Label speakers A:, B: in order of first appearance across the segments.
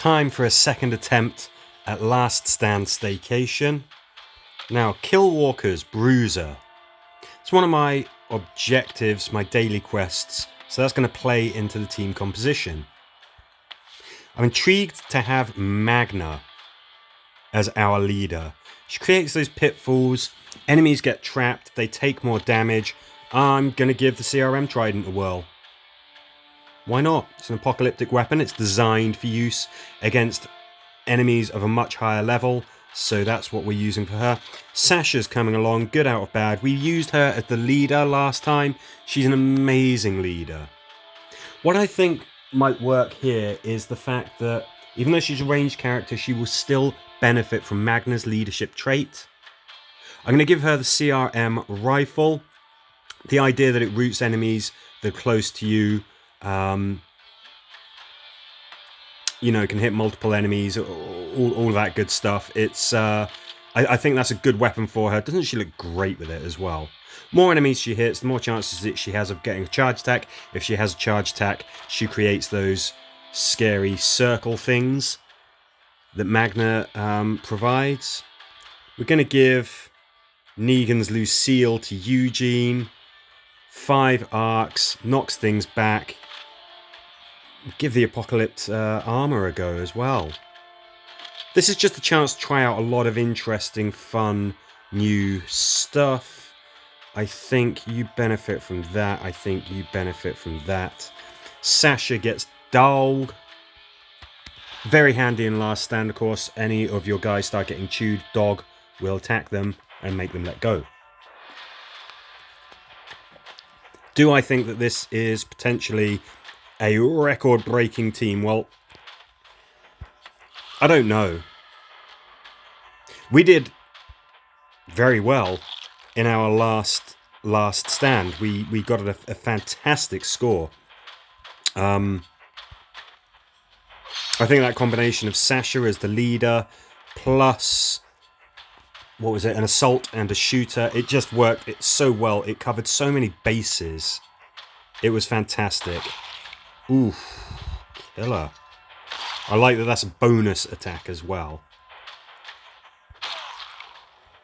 A: Time for a second attempt at Last Stand Staycation. Now, kill walkers, bruiser. It's one of my objectives, my daily quests, so that's going to play into the team composition. I'm intrigued to have Magna as our leader. She creates those pitfalls, enemies get trapped, they take more damage. I'm going to give the CRM Trident a whirl. Why not? It's an apocalyptic weapon. It's designed for use against enemies of a much higher level, so that's what we're using for her. Sasha's coming along, good out of bad. We used her as the leader last time. She's an amazing leader. What I think might work here is the fact that even though she's a ranged character, she will still benefit from Magna's leadership trait. I'm going to give her the CRM rifle. The idea that it roots enemies that are close to you, you know, can hit multiple enemies, all that good stuff. It's I think that's a good weapon for her. Doesn't she look great with it as well? More enemies she hits, the more chances that she has of getting a charge attack. If she has a charge attack, she creates those scary circle things that Magna provides. We're going to give Negan's Lucille to Eugene. 5 arcs, knocks things back. Give the Apocalypse armor a go as well. This is just a chance to try out a lot of interesting, fun, new stuff. I think you benefit from that. I think you benefit from that. Sasha gets dog. Very handy in Last Stand, of course. Any of your guys start getting chewed, dog will attack them and make them let go. Do I think that this is potentially a record-breaking team? Well, I don't know. We did very well in our last stand. We got a fantastic score. I think that combination of Sasha as the leader plus, what was it, an assault and a shooter, it just worked so well. It covered so many bases. It was fantastic. Oof, killer. I like that that's a bonus attack as well.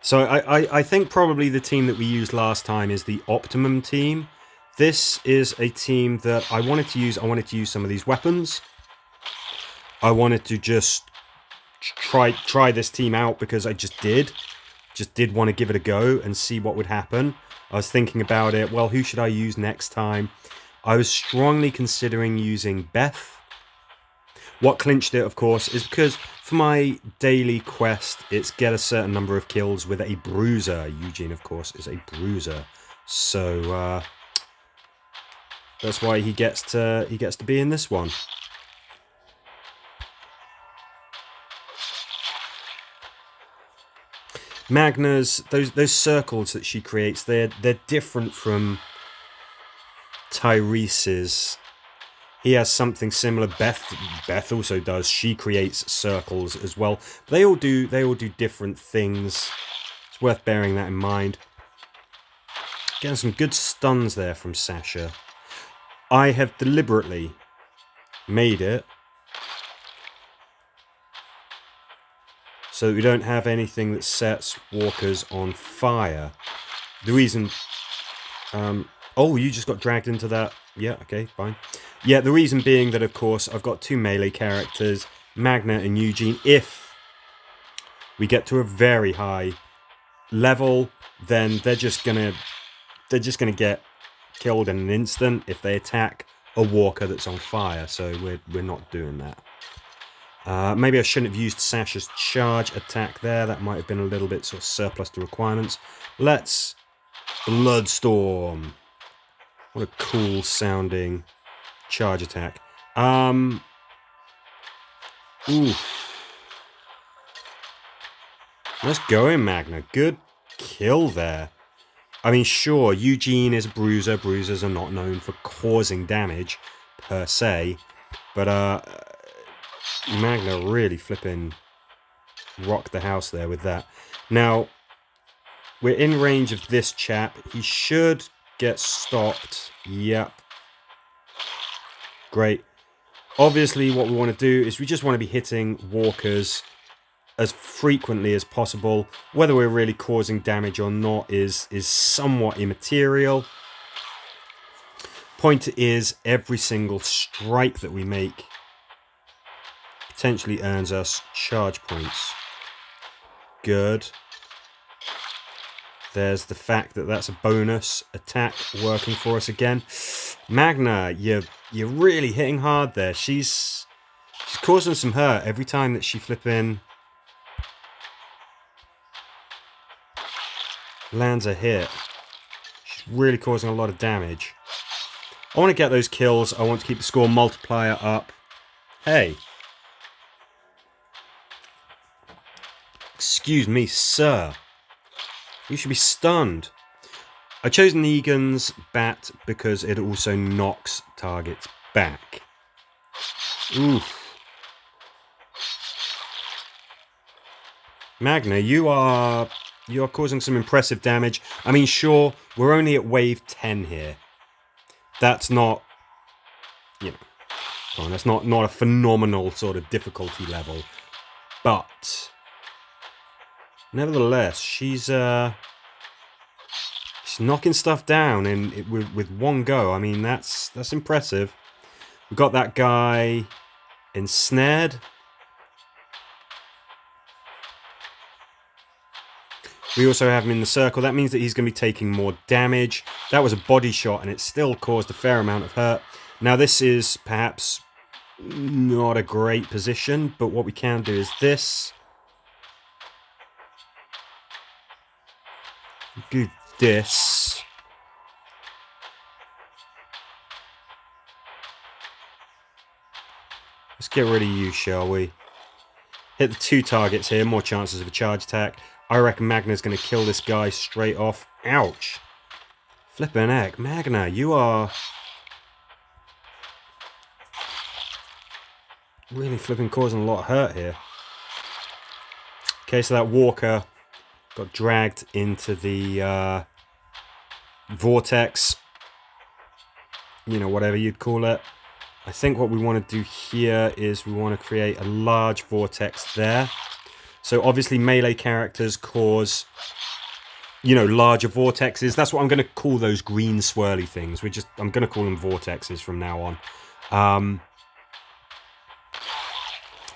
A: So I think probably the team that we used last time is the optimum team. This is a team that I wanted to use. I wanted to use some of these weapons. I wanted to just try this team out because I just did want to give it a go and see what would happen. I was thinking about it. Well, who should I use next time? I was strongly considering using Beth. What clinched it, of course, is because for my daily quest, it's get a certain number of kills with a bruiser. Eugene, of course, is a bruiser. So that's why he gets to be in this one. Magna's those circles that she creates, they're different from Tyrese's. He has something similar. Beth also does. She creates circles as well. They all do different things. It's worth bearing that in mind. Getting some good stuns there from Sasha. I have deliberately made it so that we don't have anything that sets walkers on fire. The reason... oh, you just got dragged into that. Yeah, okay, fine. Yeah, the reason being that, of course, I've got 2 melee characters, Magna and Eugene. If we get to a very high level, then they're just gonna get killed in an instant if they attack a walker that's on fire. So we're not doing that. Maybe I shouldn't have used Sasha's charge attack there. That might have been a little bit sort of surplus to requirements. Let's Bloodstorm. What a cool sounding charge attack. Ooh. Nice going, Magna. Good kill there. I mean, sure, Eugene is a bruiser. Bruisers are not known for causing damage, per se. But, Magna really flipping rocked the house there with that. Now, we're in range of this chap. He should get stopped. Yep. Great. Obviously, what we want to do is we just want to be hitting walkers as frequently as possible. Whether we're really causing damage or not is somewhat immaterial. Point is, every single strike that we make potentially earns us charge points. Good. There's the fact that that's a bonus attack working for us again. Magna, you're really hitting hard there. She's causing some hurt every time that she flipping lands a hit. She's really causing a lot of damage. I want to get those kills. I want to keep the score multiplier up. Hey. Excuse me, sir. You should be stunned. I chose Negan's bat because it also knocks targets back. Oof. Magna, you are causing some impressive damage. I mean, sure, we're only at wave 10 here. That's not, that's not a phenomenal sort of difficulty level. But nevertheless, she's knocking stuff down with one go. I mean, that's impressive. We've got that guy ensnared. We also have him in the circle. That means that he's going to be taking more damage. That was a body shot, and it still caused a fair amount of hurt. Now, this is perhaps not a great position, but what we can do is this. Do this. Let's get rid of you, shall we? Hit the 2 targets here, more chances of a charge attack. I reckon Magna's going to kill this guy straight off. Ouch. Flippin' heck. Magna, you are really flipping causing a lot of hurt here. Okay, so that walker got dragged into the vortex. You know, whatever you'd call it. I think what we want to do here is we want to create a large vortex there. So obviously melee characters cause, larger vortexes. That's what I'm going to call those green swirly things. I'm going to call them vortexes from now on.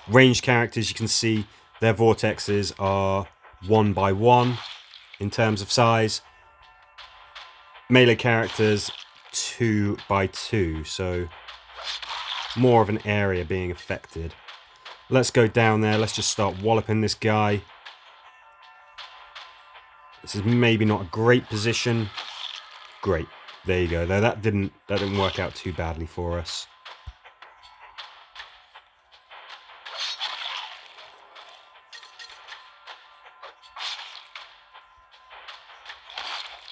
A: Ranged characters, you can see their vortexes are 1 by 1 in terms of size. Melee characters 2 by 2, so more of an area being affected. Let's go down there. Let's just start walloping this guy. This is maybe not a great position. Great. There you go. That didn't work out too badly for us.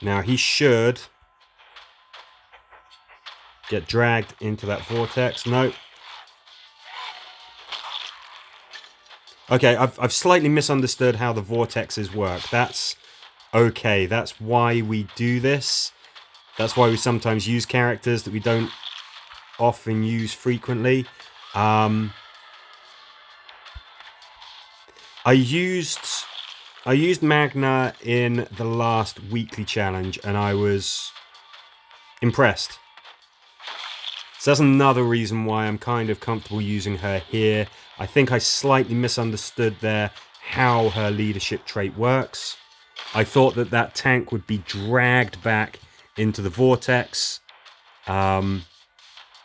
A: Now he should get dragged into that vortex. No. Okay, I've slightly misunderstood how the vortexes work. That's okay. That's why we do this. That's why we sometimes use characters that we don't often use frequently. I used Magna in the last weekly challenge, and I was impressed. So that's another reason why I'm kind of comfortable using her here. I think I slightly misunderstood there how her leadership trait works. I thought that tank would be dragged back into the vortex. That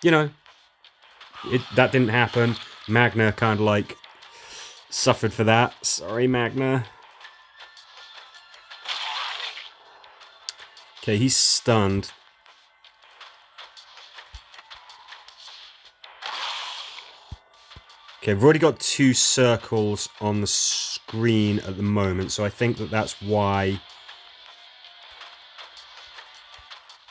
A: didn't happen. Magna kind of like suffered for that. Sorry, Magna. Okay, he's stunned. Okay, I've already got 2 circles on the screen at the moment, so I think that's why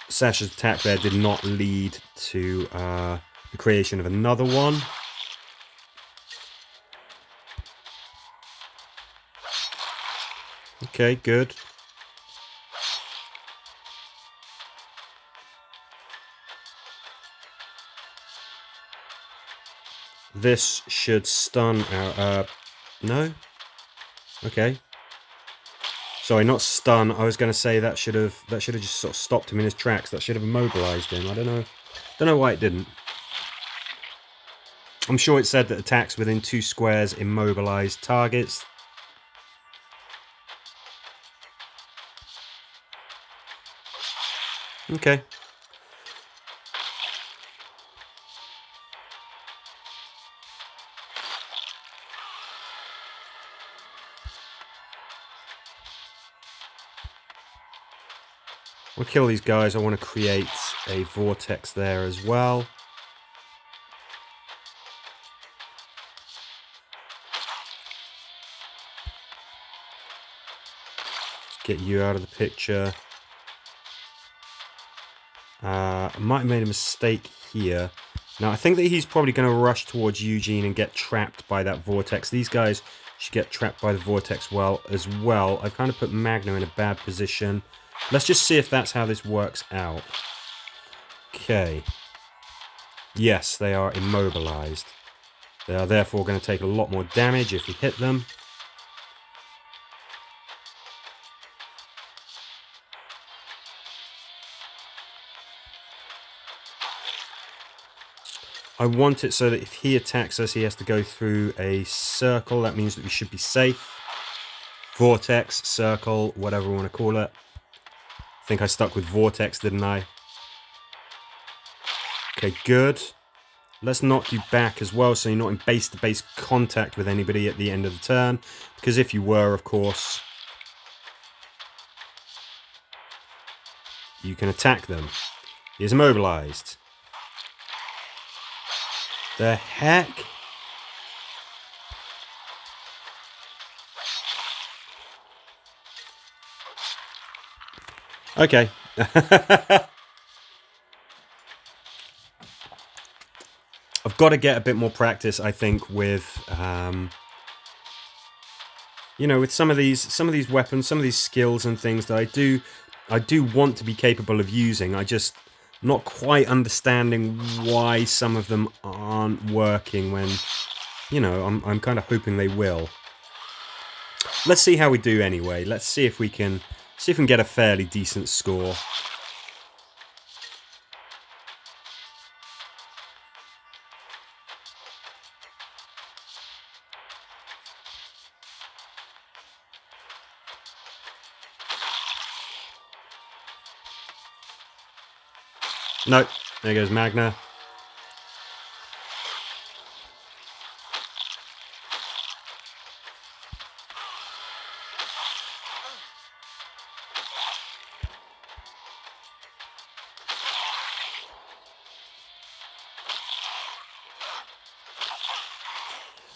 A: Sasha's attack there did not lead to the creation of another one. Okay, good. This should stun our... no? Okay. Sorry, not stun. I was going to say that should have just sort of stopped him in his tracks. That should have immobilized him. I don't know. Don't know why it didn't. I'm sure it said that attacks within 2 squares immobilize targets. Okay. We'll kill these guys. I want to create a vortex there as well. Let's get you out of the picture. I might have made a mistake here. Now, I think that he's probably going to rush towards Eugene and get trapped by that vortex. These guys should get trapped by the vortex as well. I've kind of put Magna in a bad position. Let's just see if that's how this works out. Okay. Yes, they are immobilized. They are therefore going to take a lot more damage if we hit them. I want it so that if he attacks us, he has to go through a circle. That means that we should be safe. Vortex, circle, whatever we want to call it. I think I stuck with vortex, didn't I? Okay, good. Let's knock you back as well, so you're not in base-to-base contact with anybody at the end of the turn. Because if you were, of course, you can attack them. He is immobilized. The heck? Okay. I've got to get a bit more practice, I think, with you know, with some of these weapons, some of these skills and things that I do want to be capable of using. I just not quite understanding why some of them aren't working when, you know, I'm kind of hoping they will. Let's see how we do anyway. Let's see if we can get a fairly decent score. Nope, there goes Magna.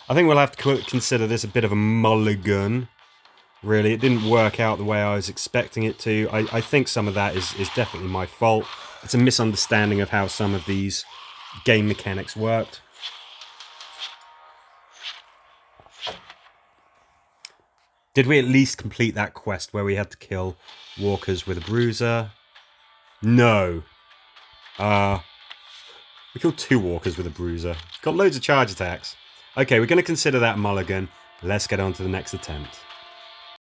A: I think we'll have to consider this a bit of a mulligan. Really, it didn't work out the way I was expecting it to. I think some of that is definitely my fault. It's a misunderstanding of how some of these game mechanics worked. Did we at least complete that quest where we had to kill walkers with a bruiser? No. We killed 2 walkers with a bruiser. Got loads of charge attacks. Okay, we're going to consider that mulligan. Let's get on to the next attempt.